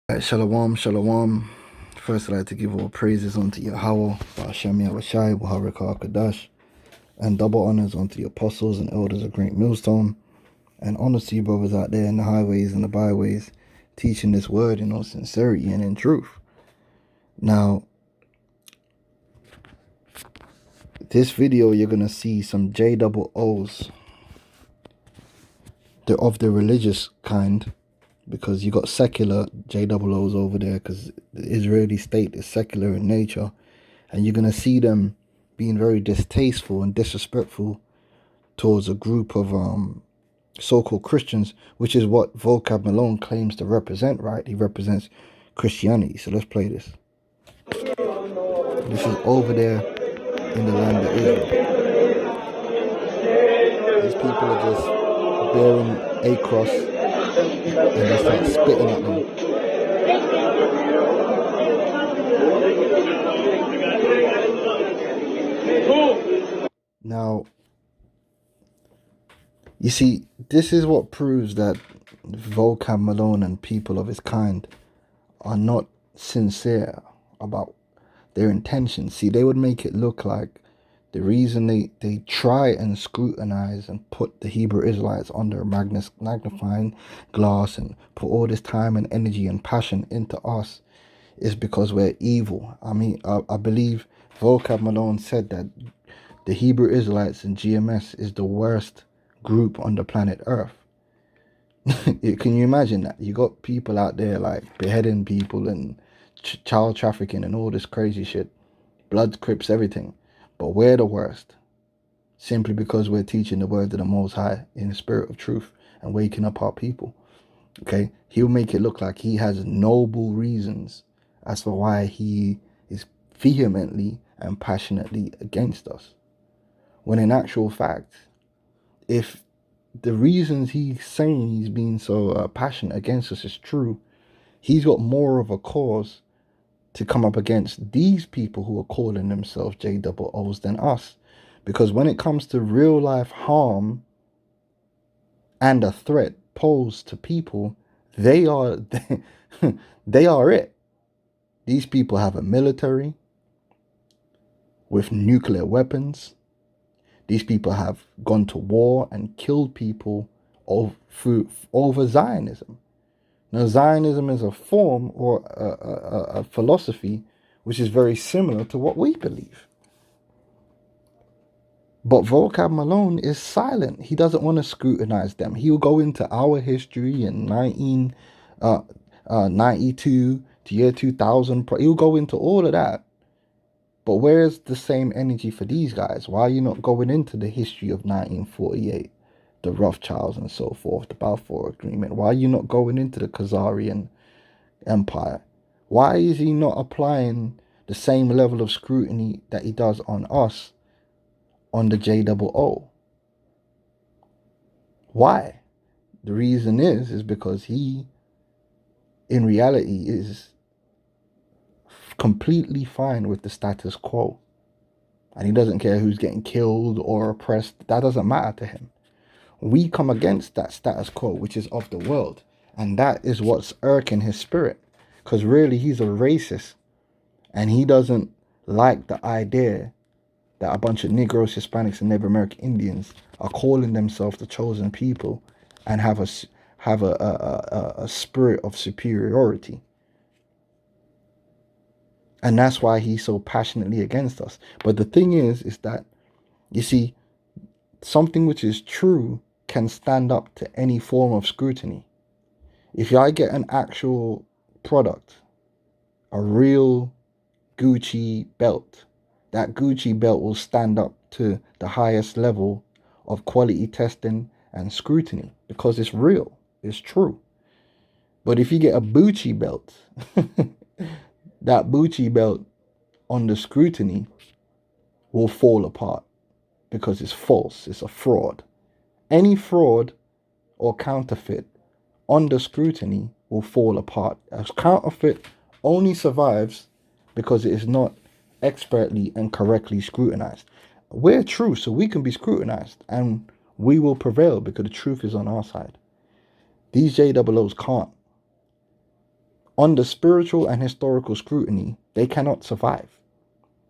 Shalom, shalom. First, I'd like to give all praises unto Yahweh, Ba'ashem Yahushai, Baharakah Kadash, and double honors unto the apostles and elders of Great Millstone, and honors to you brothers out there in the highways and the byways, teaching this word in all sincerity and in truth. Now, this video, you're going to see some JOOs. They're of the religious kind, because you got secular JOOs over there, because the Israeli state is secular in nature. And you're going to see them being very distasteful and disrespectful towards a group of so-called Christians, which is what Vocab Malone claims to represent, right? He represents Christianity. So let's play this. This is over there in the land of Israel. These people are just bearing a cross and they start spitting at them. Now, you see, this is what proves that Vocab Malone and people of his kind are not sincere about their intentions. See, they would make it look like the reason they try and scrutinize and put the Hebrew Israelites under a magnifying glass and put all this time and energy and passion into us is because we're evil. I mean, I believe Vocab Malone said that the Hebrew Israelites and GMS is the worst group on the planet Earth. Can you imagine that? You got people out there like beheading people and child trafficking and all this crazy shit. Bloods, Crips, everything. But we're the worst. Simply because we're teaching the word of the Most High in the spirit of truth and waking up our people. Okay? He'll make it look like he has noble reasons as to why he is vehemently and passionately against us. When in actual fact, if the reasons he's saying he's being so passionate against us is true, he's got more of a cause to come up against these people who are calling themselves JOOs than us. Because when it comes to real life harm and a threat posed to people, they are they are it. These people have a military with nuclear weapons. These people have gone to war and killed people over Zionism. Now, Zionism is a form or a philosophy which is very similar to what we believe. But Vocab Malone is silent. He doesn't want to scrutinize them. He'll go into our history in 1992 to year 2000. He'll go into all of that. But where's the same energy for these guys? Why are you not going into the history of 1948, the Rothschilds and so forth, the Balfour Agreement? Why are you not going into the Khazarian Empire? Why is he not applying the same level of scrutiny that he does on us on the JOO? Why? The reason is because he, in reality, is completely fine with the status quo. And he doesn't care who's getting killed or oppressed. That doesn't matter to him. We come against that status quo, which is of the world. And that is what's irking his spirit. Because really, he's a racist. And he doesn't like the idea that a bunch of Negroes, Hispanics, and Native American Indians are calling themselves the chosen people and have a spirit of superiority. And that's why he's so passionately against us. But the thing is that, you see, something which is true can stand up to any form of scrutiny. If I get an actual product, a real Gucci belt, that Gucci belt will stand up to the highest level of quality testing and scrutiny because it's real, it's true. But if you get a Gucci belt, that Gucci belt under scrutiny will fall apart because it's false, it's a fraud. Any fraud or counterfeit under scrutiny will fall apart. A counterfeit only survives because it is not expertly and correctly scrutinized. We're true, so we can be scrutinized and we will prevail because the truth is on our side. These JOOs can't. Under spiritual and historical scrutiny, they cannot survive.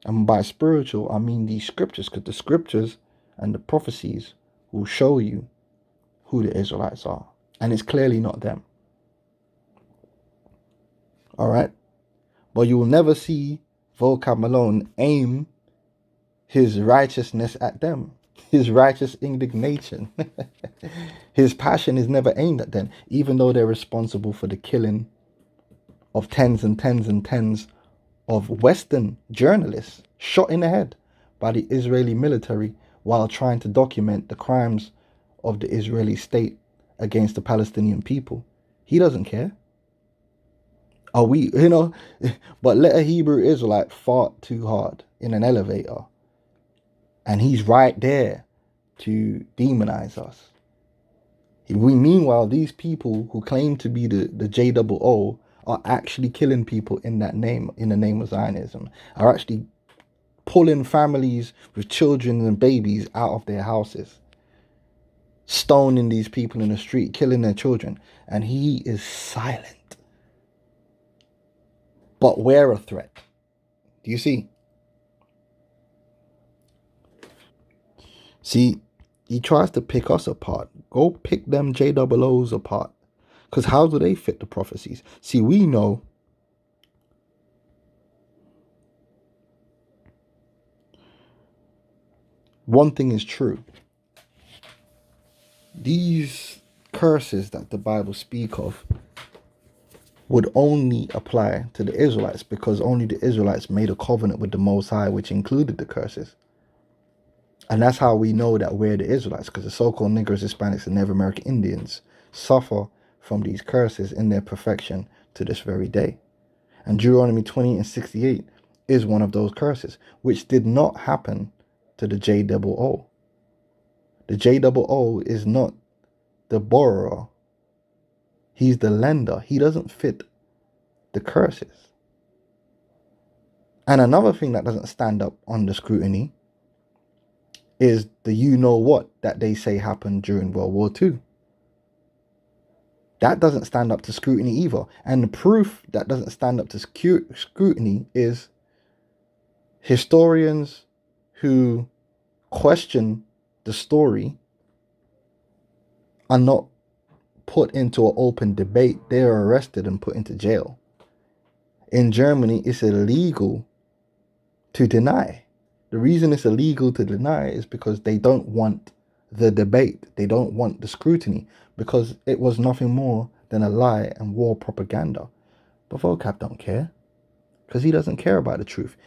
And by spiritual, I mean these scriptures, because the scriptures and the prophecies will show you who the Israelites are. And it's clearly not them. All right? But you will never see Vocab Malone aim his righteousness at them, his righteous indignation. His passion is never aimed at them, even though they're responsible for the killing of tens and tens and tens of Western journalists shot in the head by the Israeli military while trying to document the crimes of the Israeli state against the Palestinian people. He doesn't care. Are we, but let a Hebrew Israelite fart too hard in an elevator, and he's right there to demonize us. Meanwhile, these people who claim to be the JOO are actually killing people in that name, in the name of Zionism, are actually pulling families with children and babies out of their houses, stoning these people in the street, killing their children, and he is silent. But we're a threat. Do you see? See, he tries to pick us apart. Go pick them JOOs apart. Because how do they fit the prophecies? See, we know one thing is true. These curses that the Bible speak of would only apply to the Israelites, because only the Israelites made a covenant with the Most High, which included the curses. And that's how we know that we're the Israelites, because the so-called Negroes, Hispanics, and Native American Indians suffer from these curses in their perfection to this very day. And Deuteronomy 20:68 is one of those curses, which did not happen to the JOO. The JOO is not the borrower. He's the lender. He doesn't fit the curses. And another thing that doesn't stand up under scrutiny is the you-know-what that they say happened during World War II. That doesn't stand up to scrutiny either. And the proof that doesn't stand up to scrutiny is historians who question the story are not put into an open debate. They are arrested and put into jail. In Germany, it's illegal to deny. The reason it's illegal to deny is because they don't want the debate. They don't want the scrutiny, because it was nothing more than a lie and war propaganda. But Vocab don't care, because he doesn't care about the truth.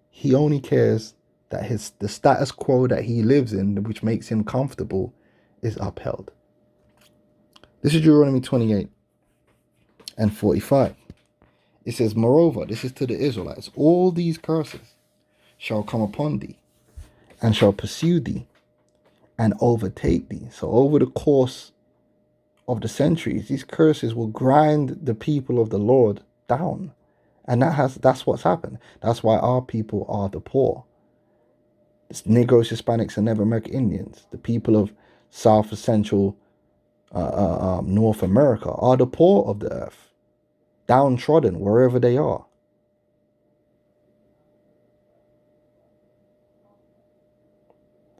He only cares that the status quo that he lives in, which makes him comfortable, is upheld. This is Deuteronomy 28:45. It says, moreover, this is to the Israelites, all these curses shall come upon thee, and shall pursue thee, and overtake thee. So over the course of the centuries, these curses will grind the people of the Lord down. And that's what's happened. That's why our people are the poor. It's Negroes, Hispanics, and Native American Indians, the people of South and Central North America, are the poor of the earth, downtrodden wherever they are.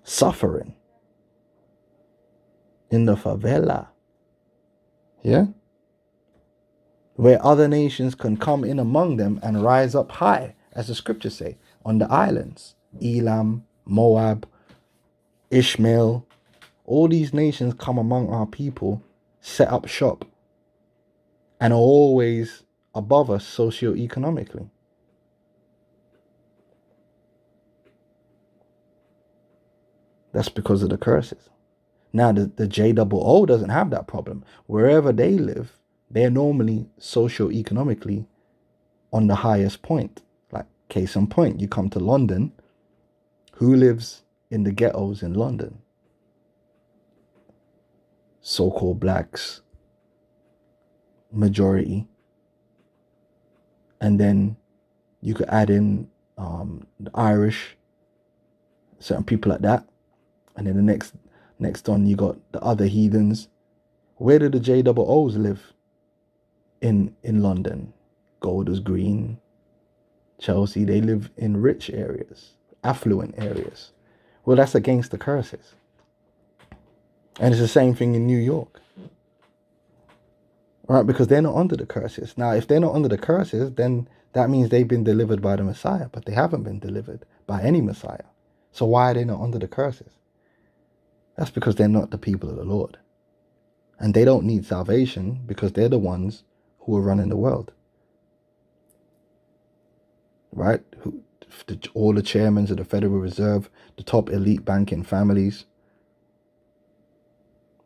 Suffering in the favela. Yeah? Where other nations can come in among them and rise up high, as the scriptures say, on the islands. Elam, Moab, Ishmael, all these nations come among our people, set up shop, and are always above us socioeconomically. That's because of the curses. Now, the JOO doesn't have that problem. Wherever they live, they're normally socioeconomically on the highest point. Like, case in point, you come to London. Who lives in the ghettos in London? So-called blacks, majority. And then you could add in the Irish, certain people like that. And then the next on, you got the other heathens. Where do the JOOs live in London? Golders Green, Chelsea, they live in rich areas, affluent areas. Well, that's against the curses. And it's the same thing in New York. Right? Because they're not under the curses. Now, if they're not under the curses, then that means they've been delivered by the Messiah. But they haven't been delivered by any Messiah. So why are they not under the curses? That's because they're not the people of the Lord. And they don't need salvation because they're the ones who are running the world. Right? All the chairmen of the Federal Reserve, the top elite banking families.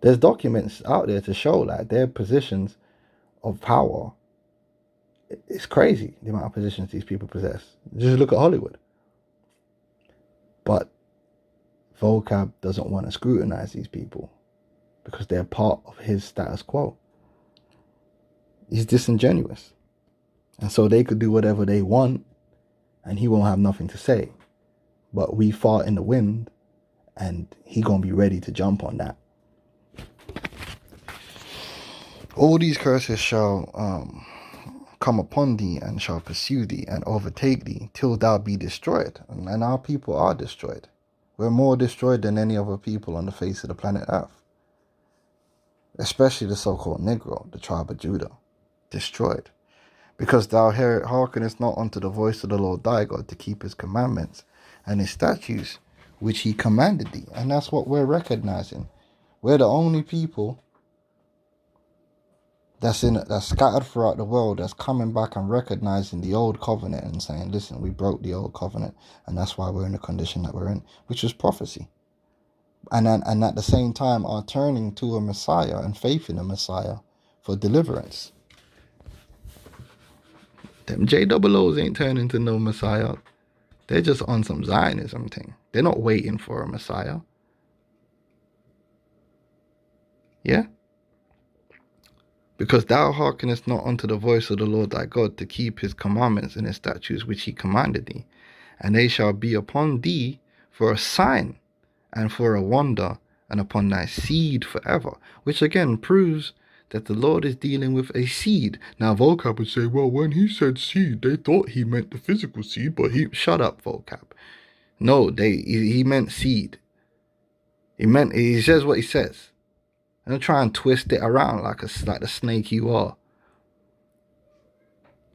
There's documents out there to show that their positions of power. It's crazy the amount of positions these people possess. Just look at Hollywood. But Vocab doesn't want to scrutinize these people because they're part of his status quo. He's disingenuous. And so they could do whatever they want and he won't have nothing to say. But we fart in the wind and he gonna be ready to jump on that. All these curses shall come upon thee and shall pursue thee and overtake thee till thou be destroyed. And our people are destroyed. We're more destroyed than any other people on the face of the planet Earth. Especially the so-called Negro, the tribe of Judah. Destroyed. Because thou hearkenest not unto the voice of the Lord thy God to keep his commandments and his statutes which he commanded thee. And that's what we're recognizing. We're the only people that's scattered throughout the world that's coming back and recognizing the old covenant and saying, listen, we broke the old covenant and that's why we're in the condition that we're in, which was prophecy. And at the same time are turning to a Messiah and faith in a Messiah for deliverance. Them JOOs ain't turning to no Messiah. They're just on some Zionism thing. They're not waiting for a Messiah. Yeah? Because thou hearkenest not unto the voice of the Lord thy God to keep his commandments and his statutes which he commanded thee. And they shall be upon thee for a sign and for a wonder and upon thy seed forever. Which again proves that the Lord is dealing with a seed. Now Vocab would say, well, when he said seed, they thought he meant the physical seed, but shut up, Vocab. No, he meant seed. He says what he says. Don't try and twist it around like the snake you are.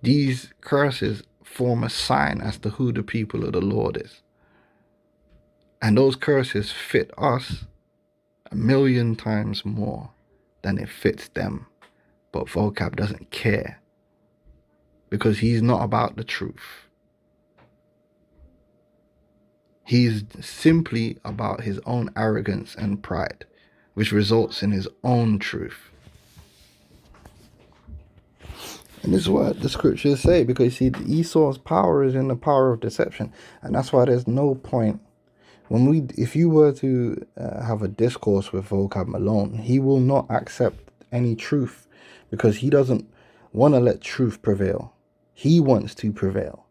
These curses form a sign as to who the people of the Lord is. And those curses fit us 1,000,000 times more than it fits them. But Vocab doesn't care. Because he's not about the truth. He's simply about his own arrogance and pride, which results in his own truth. And this is what the scriptures say, because you see, Esau's power is in the power of deception. And that's why there's no point. If you were to have a discourse with Vocab Malone, he will not accept any truth because he doesn't want to let truth prevail. He wants to prevail.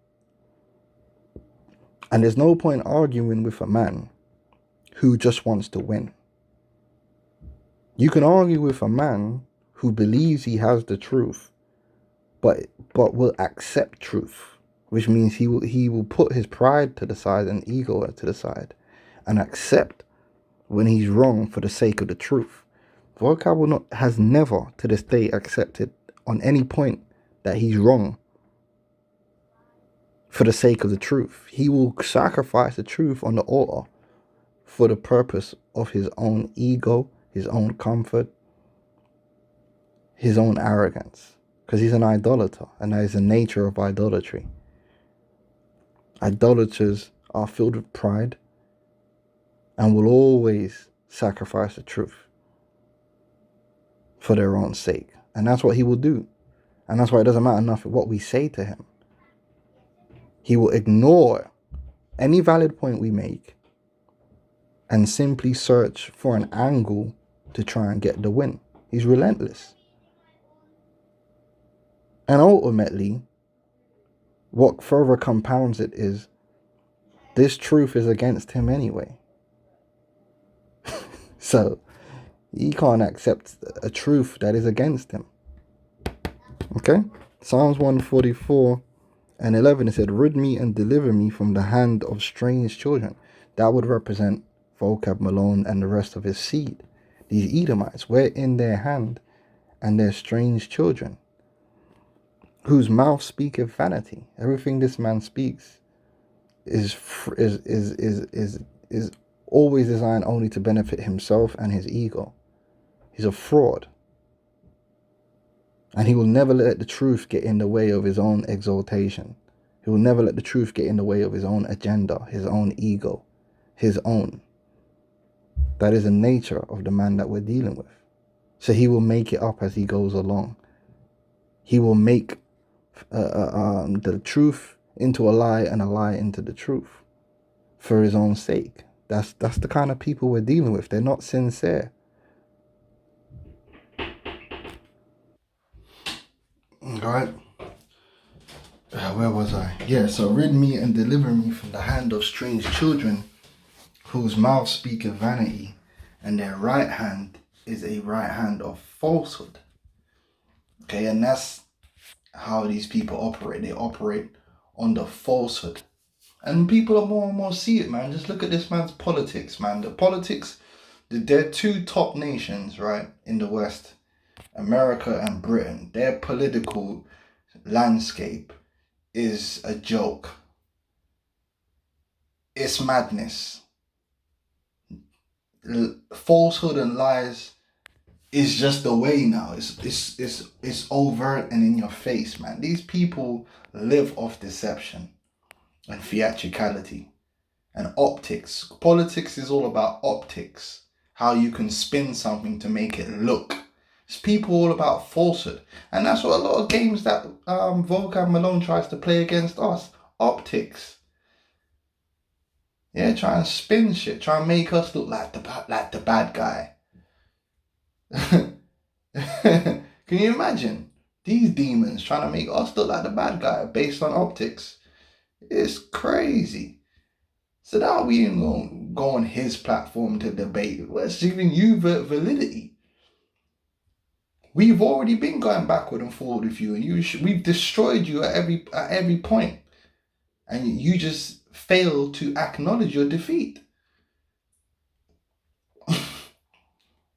And there's no point arguing with a man who just wants to win. You can argue with a man who believes he has the truth, but will accept truth, which means he will put his pride to the side and ego to the side and accept when he's wrong for the sake of the truth. Vocab has never to this day accepted on any point that he's wrong for the sake of the truth. He will sacrifice the truth on the altar for the purpose of his own ego, his own comfort, his own arrogance. Because he's an idolater, and that is the nature of idolatry. Idolaters are filled with pride and will always sacrifice the truth for their own sake. And that's what he will do. And that's why it doesn't matter enough what we say to him. He will ignore any valid point we make and simply search for an angle to try and get the win. He's relentless. And ultimately, what further compounds it is, this truth is against him anyway. So, he can't accept a truth that is against him. Okay? Psalms 144:11, it said, rid me and deliver me from the hand of strange children. That would represent Vocab Malone and the rest of his seed. These Edomites, we're in their hand, and they're strange children, whose mouth speaketh vanity. Everything this man speaks is always designed only to benefit himself and his ego. He's a fraud. And he will never let the truth get in the way of his own exaltation. He will never let the truth get in the way of his own agenda, his own ego, his own. That is the nature of the man that we're dealing with. So he will make it up as he goes along. He will make the truth into a lie and a lie into the truth for his own sake. That's the kind of people we're dealing with. They're not sincere. All right. Where was I? Yeah, so rid me and deliver me from the hand of strange children, whose mouth speaketh vanity, and their right hand is a right hand of falsehood. Okay, and that's how these people operate. They operate on the falsehood. And people are more and more see it, man. Just look at this man's politics, man. The politics, there are two top nations, right, in the West, America and Britain. Their political landscape is a joke. It's madness. Falsehood and lies is just the way now. It's overt and in your face, man. These people live off deception and theatricality and optics. Politics is all about optics. How you can spin something to make it look. It's people all about falsehood. And that's what a lot of games that Vocab Malone tries to play against us. Optics. Yeah, try and spin shit. Try and make us look like the bad guy. Can you imagine? These demons trying to make us look like the bad guy based on optics. It's crazy. So now we ain't gonna go on his platform to debate. We're giving you validity. We've already been going backward and forward with you, and we've destroyed you at every point, and you just fail to acknowledge your defeat.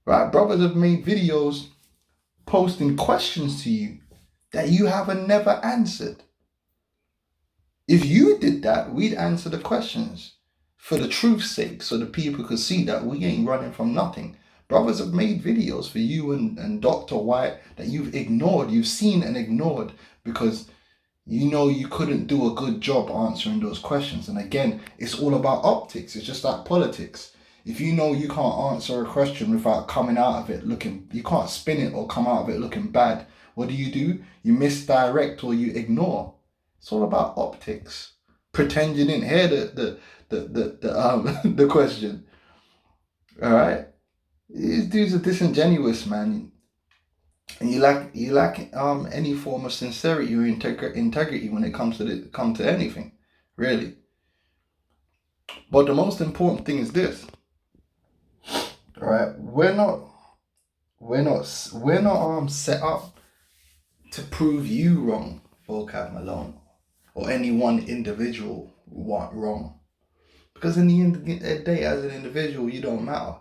Right, brothers have made videos posting questions to you that you haven't never answered. If you did that, we'd answer the questions for the truth's sake, so the people could see that we ain't running from nothing. Brothers have made videos for you and Dr. White that you've ignored, you've seen and ignored, because you know you couldn't do a good job answering those questions. And again, it's all about optics. It's just like politics. If you know you can't answer a question without coming out of it you can't spin it or come out of it looking bad, what do? You misdirect or you ignore. It's all about optics. Pretend you didn't hear the question. All right. These dudes are disingenuous, man. And you lack any form of sincerity or integrity when it comes to anything, really. But the most important thing is this. All right, we're not set up to prove you wrong, Vocab Malone, or any one individual wrong. Because in the end of the day, as an individual, you don't matter.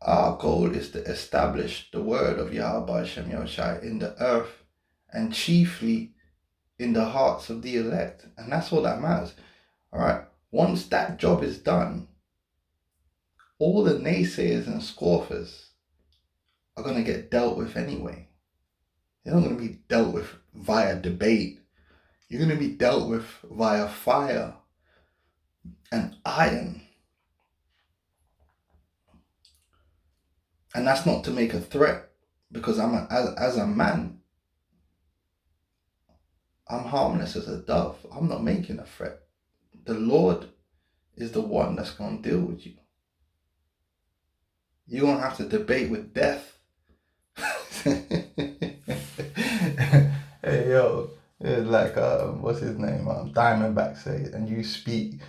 Our goal is to establish the word of Yahweh Hashem Yahushai in the earth, and chiefly in the hearts of the elect. And that's all that matters. All right. Once that job is done, all the naysayers and scoffers are going to get dealt with anyway. They're not going to be dealt with via debate. You're going to be dealt with via fire and iron. And that's not to make a threat, because as a man, I'm harmless as a dove. I'm not making a threat. The Lord is the one that's going to deal with you. You won't have to debate with death. Hey, yo, it's like, what's his name? Diamondback says, and you speak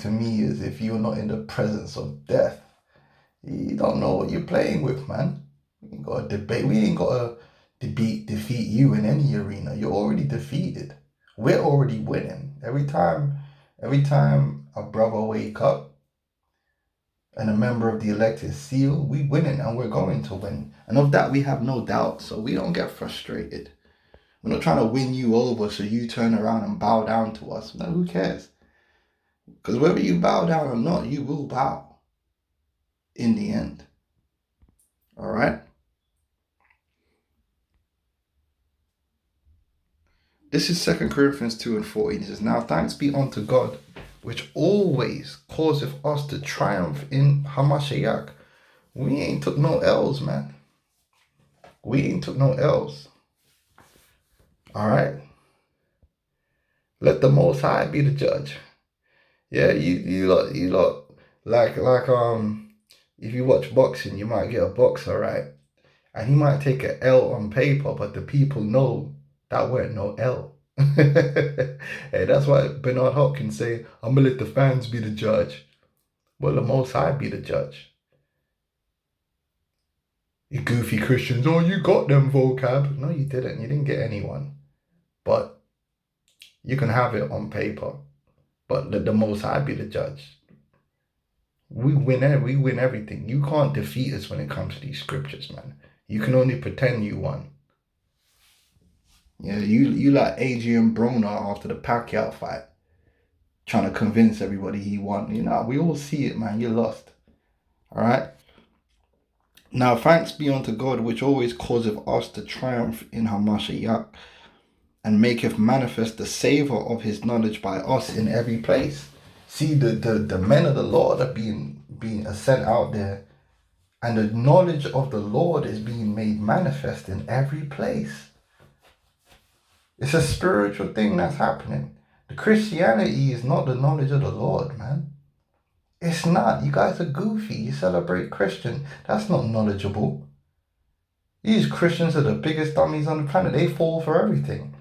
to me as if you're not in the presence of death. You don't know what you're playing with, man. We ain't got to debate. We ain't got to defeat you in any arena. You're already defeated. We're already winning. Every time a brother wake up and a member of the elect is sealed, we winning and we're going to win. And of that we have no doubt. So we don't get frustrated. We're not trying to win you over so you turn around and bow down to us. No, who cares? Because whether you bow down or not, you will bow in the end. All right? This is 2 Corinthians 2 and 14. It says, now thanks be unto God, which always causeth us to triumph in Hamashiach. We ain't took no L's, man. We ain't took no L's. All right? Let the Most High be the judge. Yeah, you lot, like, if you watch boxing, you might get a boxer, right? And he might take an L on paper, but the people know that weren't no L. Hey, that's why Bernard Hopkins say, I'm gonna let the fans be the judge. Well, the Most High be the judge. You goofy Christians, oh, you got them, Vocab. No, you didn't. You didn't get anyone. But you can have it on paper. But let the Most High be the judge. We win everything. You can't defeat us when it comes to these scriptures, man. You can only pretend you won. Yeah, you like Adrian Broner after the Pacquiao fight, trying to convince everybody he won. You know, we all see it, man. You lost. All right? Now, thanks be unto God, which always causeth us to triumph in Hamashiach, and maketh manifest the savour of his knowledge by us in every place. See, the men of the Lord are being sent out there, and the knowledge of the Lord is being made manifest in every place. It's a spiritual thing that's happening. The Christianity is not the knowledge of the Lord, man. It's not. You guys are goofy. You celebrate Christian. That's not knowledgeable. These Christians are the biggest dummies on the planet. They fall for everything.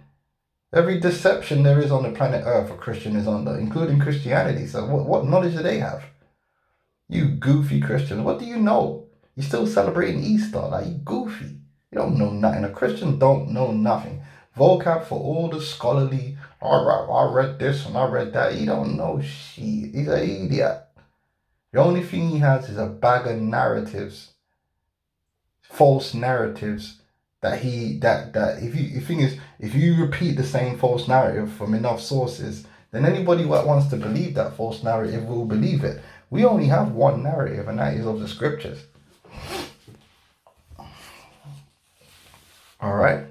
Every deception there is on the planet Earth, a Christian is under, including Christianity. So what knowledge do they have? You goofy Christians. What do you know? You're still celebrating Easter. Like, you goofy. You don't know nothing. A Christian don't know nothing. Vocab for all the scholarly, all right, I read this and I read that. He don't know shit. He's an idiot. The only thing he has is a bag of narratives, false narratives that if you repeat the same false narrative from enough sources, then anybody that wants to believe that false narrative will believe it. We only have one narrative, and that is of the scriptures. All right.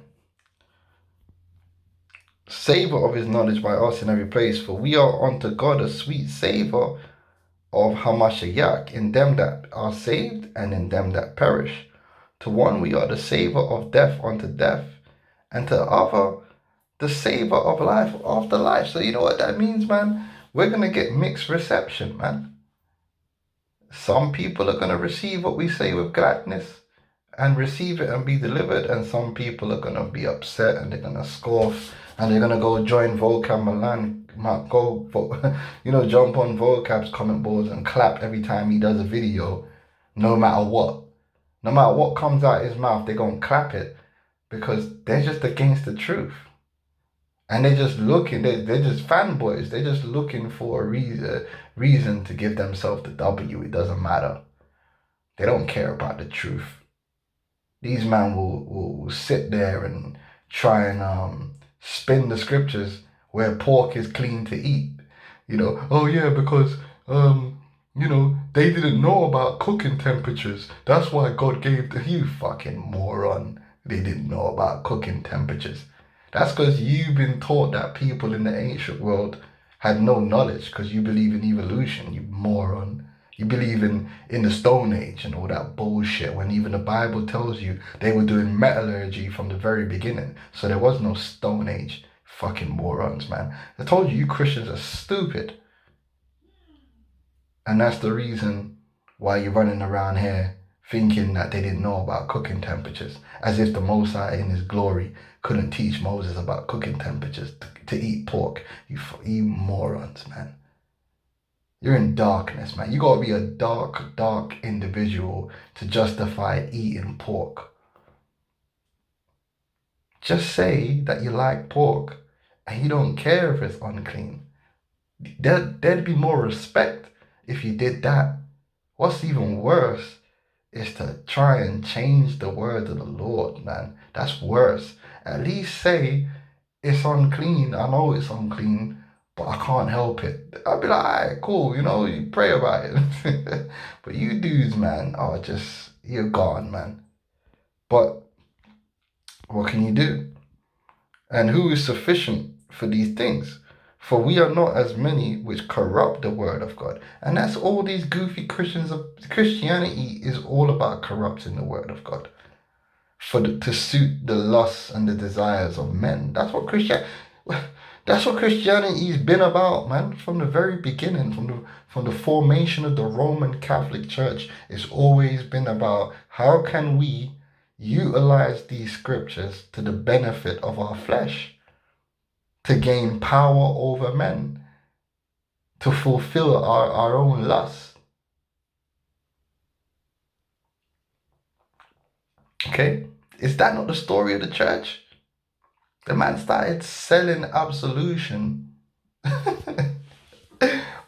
Savor of his knowledge by us in every place, for we are unto God a sweet savor of Hamashiach in them that are saved and in them that perish. To one we are the savor of death unto death, and to the other the savor of life after life. So you know what that means, man? We're going to get mixed reception, man. Some people are going to receive what we say with gladness and receive it and be delivered, and some people are going to be upset and they're going to scoff and they're going to go join Vocab Milan, jump on Vocab's comment boards and clap every time he does a video, no matter what. No matter what comes out his mouth, they're going to clap it because they're just against the truth. And they're just looking, they're just fanboys. They're just looking for a reason to give themselves the W. It doesn't matter. They don't care about the truth. These men will sit there and try and spin the scriptures where pork is clean to eat. Oh yeah, because they didn't know about cooking temperatures. That's why God gave you fucking moron. They didn't know about cooking temperatures. That's because you've been taught that people in the ancient world had no knowledge because you believe in evolution, you moron. You believe in the Stone Age and all that bullshit when even the Bible tells you they were doing metallurgy from the very beginning. So there was no Stone Age. Fucking morons, man. I told you Christians are stupid. And that's the reason why you're running around here thinking that they didn't know about cooking temperatures. As if the Most High in his glory couldn't teach Moses about cooking temperatures to eat pork. You morons, man. You're in darkness, man. You gotta be a dark individual to justify eating pork. Just say that you like pork and you don't care if it's unclean. There'd be more respect if you did that. What's even worse is to try and change the word of the Lord, man. That's worse. At least say it's unclean. I know it's unclean, but I can't help it. I'd be like, alright, cool, you pray about it. But you dudes, man, are just, you're gone, man. But what can you do? And who is sufficient for these things? For we are not as many which corrupt the word of God. And that's all these goofy Christians of Christianity is all about, corrupting the word of God. To suit the lusts and the desires of men. That's what Christianity's been about, man, from the very beginning, from the formation of the Roman Catholic Church. It's always been about how can we utilize these scriptures to the benefit of our flesh, to gain power over men, to fulfill our own lusts. Okay? Is that not the story of the church? The man started selling absolution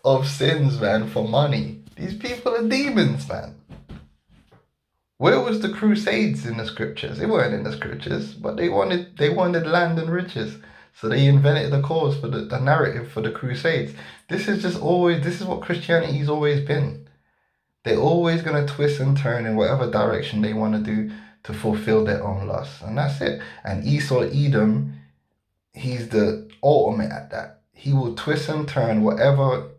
of sins, man, for money. These people are demons, man. Where was the Crusades in the scriptures? They weren't in the scriptures, but they wanted land and riches. So they invented the cause for the narrative for the Crusades. This is what Christianity's always been. They're always going to twist and turn in whatever direction they want to do to fulfill their own lusts. And that's it. And Esau Edom, he's the ultimate at that. He will twist and turn whatever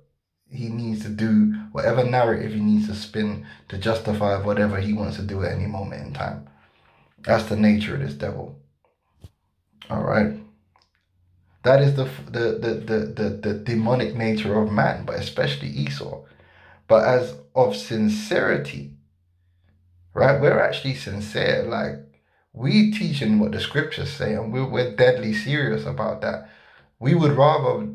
he needs to do, whatever narrative he needs to spin to justify whatever he wants to do at any moment in time. That's the nature of this devil. All right. That is the demonic nature of man, but especially Esau. But as of sincerity, right? We're actually sincere. Like, we teaching what the scriptures say, and we're deadly serious about that. We would rather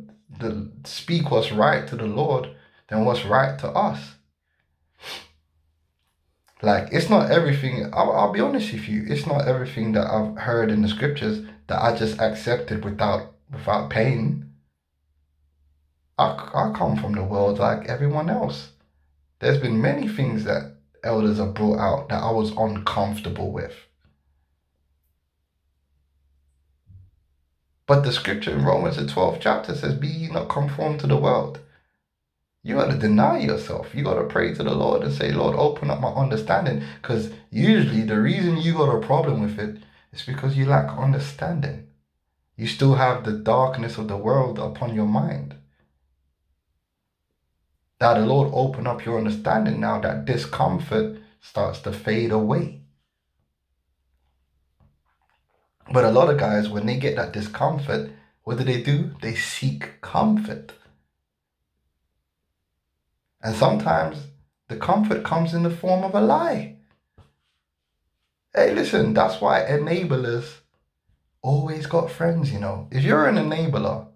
speak what's right to the Lord than what's right to us. Like, it's not everything, I'll be honest with you, it's not everything that I've heard in the scriptures that I just accepted without pain. I come from the world like everyone else. There's been many things that elders have brought out that I was uncomfortable with. But the scripture in Romans, the 12th chapter says, be ye not conformed to the world. You got to deny yourself. You got to pray to the Lord and say, Lord, open up my understanding. Because usually the reason you got a problem with it is because you lack understanding. You still have the darkness of the world upon your mind. That the Lord open up your understanding now, that discomfort starts to fade away. But a lot of guys, when they get that discomfort, what do? They seek comfort. And sometimes the comfort comes in the form of a lie. Hey, listen, that's why enablers always got friends, If you're an enabler,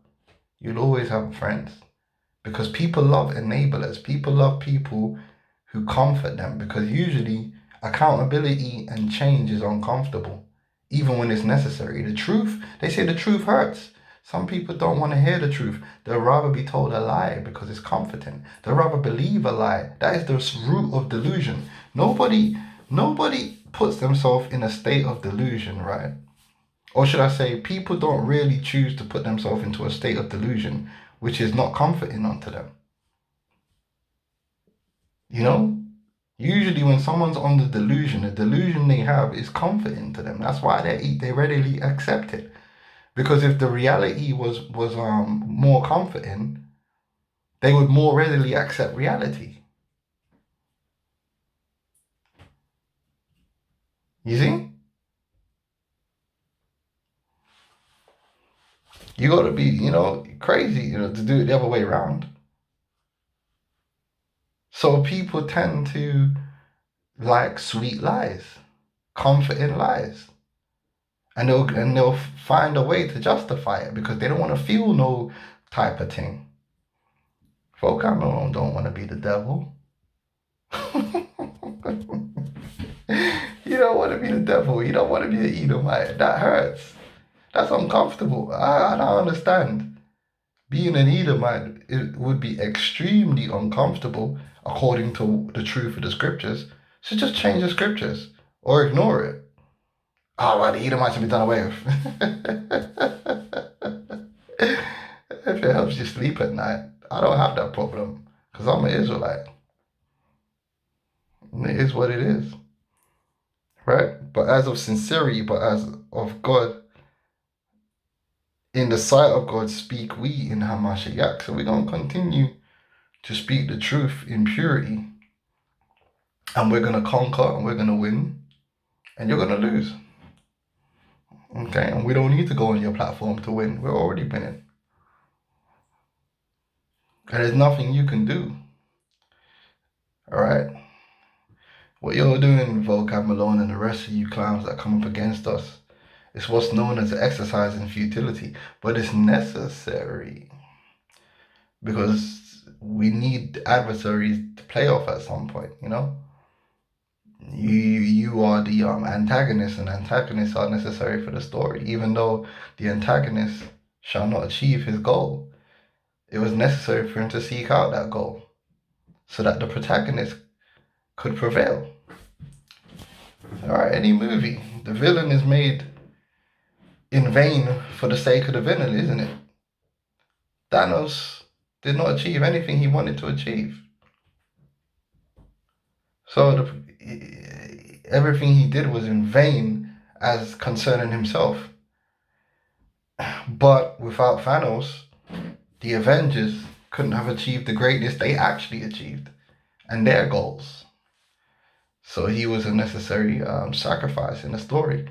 you'll always have friends. Because people love enablers. People love people who comfort them. Because usually accountability and change is uncomfortable. Even when it's necessary. The truth, they say the truth hurts. Some people don't want to hear the truth. They'll rather be told a lie because it's comforting. They'll rather believe a lie. That is the root of delusion. Nobody puts themselves in a state of delusion, right? Or should I say, people don't really choose to put themselves into a state of delusion, which is not comforting unto them. Usually when someone's on the delusion they have is comforting to them. That's why they readily accept it. Because if the reality was more comforting, they would more readily accept reality. You see? You got to be, crazy, to do it the other way around. So people tend to like sweet lies, comforting lies. And they'll find a way to justify it because they don't want to feel no type of thing. Vocab don't want to be the devil. You don't want to be the devil. You don't want to be the Edomite. That hurts. That's uncomfortable. I don't understand. Being an Edomite, it would be extremely uncomfortable according to the truth of the scriptures. So just change the scriptures or ignore it. Oh, well, the Edomites should be done away with. If it helps you sleep at night, I don't have that problem because I'm an Israelite. It is what it is, right? But as of sincerity, but as of God, in the sight of God, speak we in Hamashiach. So we're going to continue to speak the truth in purity, and we're going to conquer and we're going to win, and you're going to lose. Okay? And we don't need to go on your platform to win. We're already winning. And there's nothing you can do. All right? What you're doing, Vocab Malone, and the rest of you clowns that come up against us, is what's known as exercise in futility. But it's necessary because we need adversaries to play off at some point, you know? You are the antagonist, and antagonists are necessary for the story. Even though the antagonist shall not achieve his goal, it was necessary for him to seek out that goal so that the protagonist could prevail. All right, any movie, the villain is made in vain for the sake of the villain, isn't it? Thanos did not achieve anything he wanted to achieve. So everything he did was in vain as concerning himself. But without Thanos, the Avengers couldn't have achieved the greatness they actually achieved and their goals. So he was a necessary sacrifice in the story.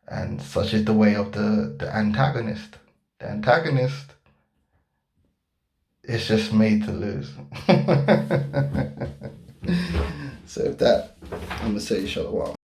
And such is the way of the antagonist. The antagonist is just made to lose. So with that, I'm going to say shalom.